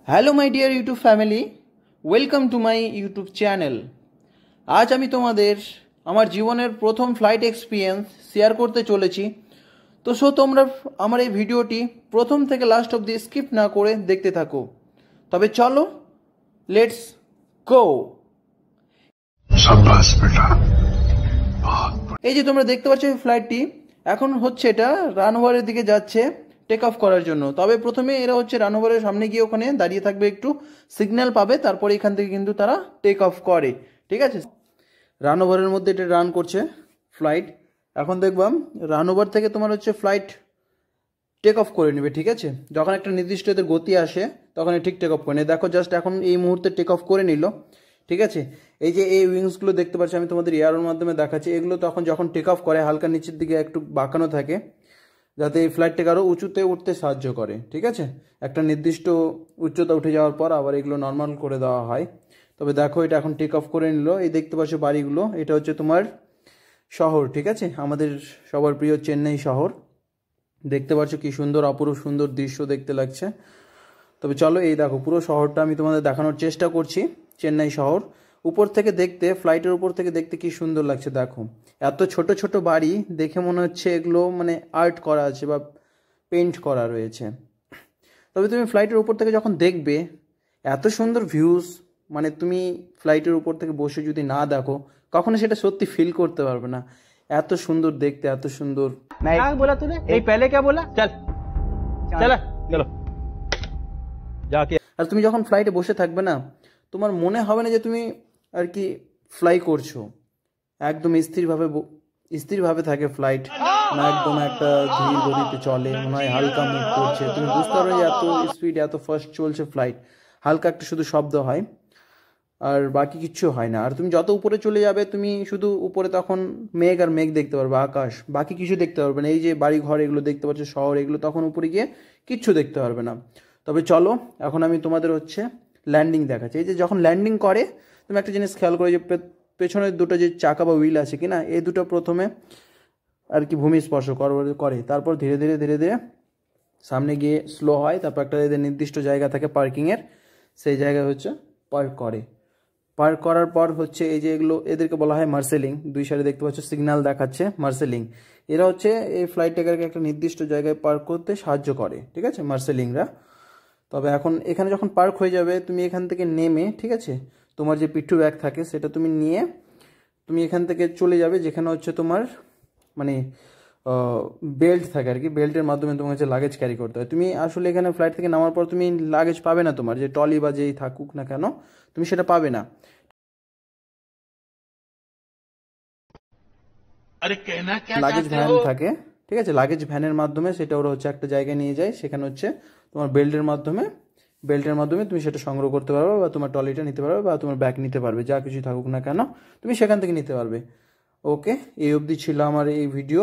Hello my dear YouTube family, welcome to my YouTube channel. আজ আমি তোমাদের আমার জীবনের প্রথম ফ্লাইট এক্সপিরিয়েন্স শেয়ার করতে চলেছি। তো তোমরা আমার এই ভিডিওটি প্রথম থেকে লাস্ট অবধি স্কিপ না করে দেখতে থাকো। তবে চলো, লেটস গো। এই যে তোমরা দেখতে পাচ্ছ ফ্লাইটটি এখন হচ্ছে এটা রানওয়ের দিকে যাচ্ছে টেক অফ করার জন্য। তবে প্রথমে এরা হচ্ছে রানওয়ের সামনে গিয়ে ওখানে দাঁড়িয়ে থাকবে, একটু সিগন্যাল পাবে, তারপরে এখান থেকে কিন্তু তারা টেক অফ করে। ঠিক আছে, রানওয়ের মধ্যে এটা রান করছে ফ্লাইট। এখন দেখবাম রানওয়ের থেকে তোমার হচ্ছে ফ্লাইট টেক অফ করে নেবে। ঠিক আছে, যখন একটা নির্দিষ্ট এদের গতি আসে তখন ঠিক টেক অফ করে নেবে। দেখো জাস্ট এখন এই মুহূর্তে টেক অফ করে নিল। ঠিক আছে, এই যে এই উইংসগুলো দেখতে পাচ্ছি আমি তোমাদের এয়ারের মাধ্যমে দেখাচ্ছি, এগুলো তখন যখন টেক অফ করে হালকা নিচের দিকে একটু বাঁকানো থাকে, যাতে এই ফ্লাইটটাকে আরও উঁচুতে উঠতে সাহায্য করে। ঠিক আছে, একটা নির্দিষ্ট উচ্চতা উঠে যাওয়ার পর আবার এগুলো নর্মাল করে দেওয়া হয়। তবে দেখো এটা এখন টেক অফ করে নিল। এই দেখতে পাচ্ছ বাড়িগুলো, এটা হচ্ছে তোমার শহর। ঠিক আছে, আমাদের সবার প্রিয় চেন্নাই শহর। দেখতে পাচ্ছ কি সুন্দর, অপরূপ সুন্দর দৃশ্য দেখতে লাগছে। তবে চলো, এই দেখো পুরো শহরটা আমি তোমাদের দেখানোর চেষ্টা করছি। চেন্নাই শহর উপর থেকে দেখতে, ফ্লাইটের উপর থেকে দেখতে কি সুন্দর লাগছে। দেখো এত ছোট ছোট বাড়ি, দেখে মনে হচ্ছে এগুলো মানে আর্ট করা আছে বা পেইন্ট করা রয়েছে। তবে তুমি ফ্লাইটের উপর থেকে যখন দেখবে এত সুন্দর ভিউজ, মানে তুমি ফ্লাইটের উপর থেকে বসে যদি না দেখো কখনো সেটা সত্যি ফিল করতে পারবে না। এত সুন্দর দেখতে, এত সুন্দর। क्या बोला तूने? पहले क्या बोला? चल चला चलो जाके। আর তুমি যখন ফ্লাইটে বসে থাকবে না, তোমার মনে হবে না যে তুমি আর কি ফ্লাই করছো। একদম স্থিরভাবে থাকে ফ্লাইট, না একদম একটা ধীর গতিতে চলে, মনে হয় হালকা মুভ করছে। তুমি বুঝতে পারো যে এত স্পিড, এত ফাস্ট চলছে ফ্লাইট। হালকা একটা শুধু শব্দ হয়, আর বাকি কিচ্ছু হয় না। আর তুমি যত উপরে চলে যাবে, তুমি শুধু উপরে তখন মেঘ আর মেঘ দেখতে পারবে, আকাশ, বাকি কিছু দেখতে পারবে না। এই যে বাড়ি ঘর এগুলো দেখতে পাচ্ছ, শহর, এগুলো তখন উপরে গিয়ে কিচ্ছু দেখতে পারবে না। তবে চলো, এখন আমি তোমাদের হচ্ছে ল্যান্ডিং দেখাচ্ছি। এই যে যখন ল্যান্ডিং করে, তুমি একটা জিনিস খেয়াল করে, যে পেছনের দুটো যে চাকা বা হুইল আছে কিনা, এই দুটো প্রথমে আর কি ভূমি স্পর্শ করে, তারপর ধীরে ধীরে ধীরে ধীরে সামনে গিয়ে স্লো হয়। তারপর একটা এদের নির্দিষ্ট জায়গা থাকে পার্কিংয়ের, সেই জায়গায় হচ্ছে পার্ক করে। পার্ক করার পর হচ্ছে এই যে এগুলো, এদেরকে বলা হয় মার্সেলিং। দুই সাইডে দেখতে পাচ্ছ সিগন্যাল দেখাচ্ছে, মার্সেলিং। এরা হচ্ছে এই ফ্লাইটটাকে একটা নির্দিষ্ট জায়গায় পার্ক করতে সাহায্য করে। ঠিক আছে, মার্সেলিংরা। তবে এখন এখানে যখন পার্ক হয়ে যাবে, তুমি এখান থেকে নেমে, ঠিক আছে, তোমার যে পিঠু ব্যাগ থাকে সেটা তুমি নিয়ে তুমি এখান থেকে চলে যাবে যেখানে হচ্ছে তোমার মানে বেল্ট থাকে আর কি। বেল্টের মাধ্যমে তোমার হচ্ছে লাগেজ ক্যারি করতে হয়। তুমি আসলে এখানে ফ্লাইট থেকে নামার পর তুমি লাগেজ পাবে না, তোমার যে ট্রলি বা যেই থাকুক না কেন তুমি সেটা পাবে না। লাগেজ ভ্যান থাকে। ঠিক আছে, লাগেজ ভ্যানের মাধ্যমে সেটা ওরা হচ্ছে একটা জায়গায় নিয়ে যায়, সেখানে হচ্ছে তোমার বেল্টের মাধ্যমে তুমি সেটা সংগ্রহ করতে পারবে, বা তোমার ট্রলিটা নিতে পারবে, বা তোমার ব্যাগ নিতে পারবে, যা কিছু থাকুক না কেন তুমি সেখান থেকে নিতে পারবে। ওকে, এই অবধি ছিল আমার এই ভিডিও।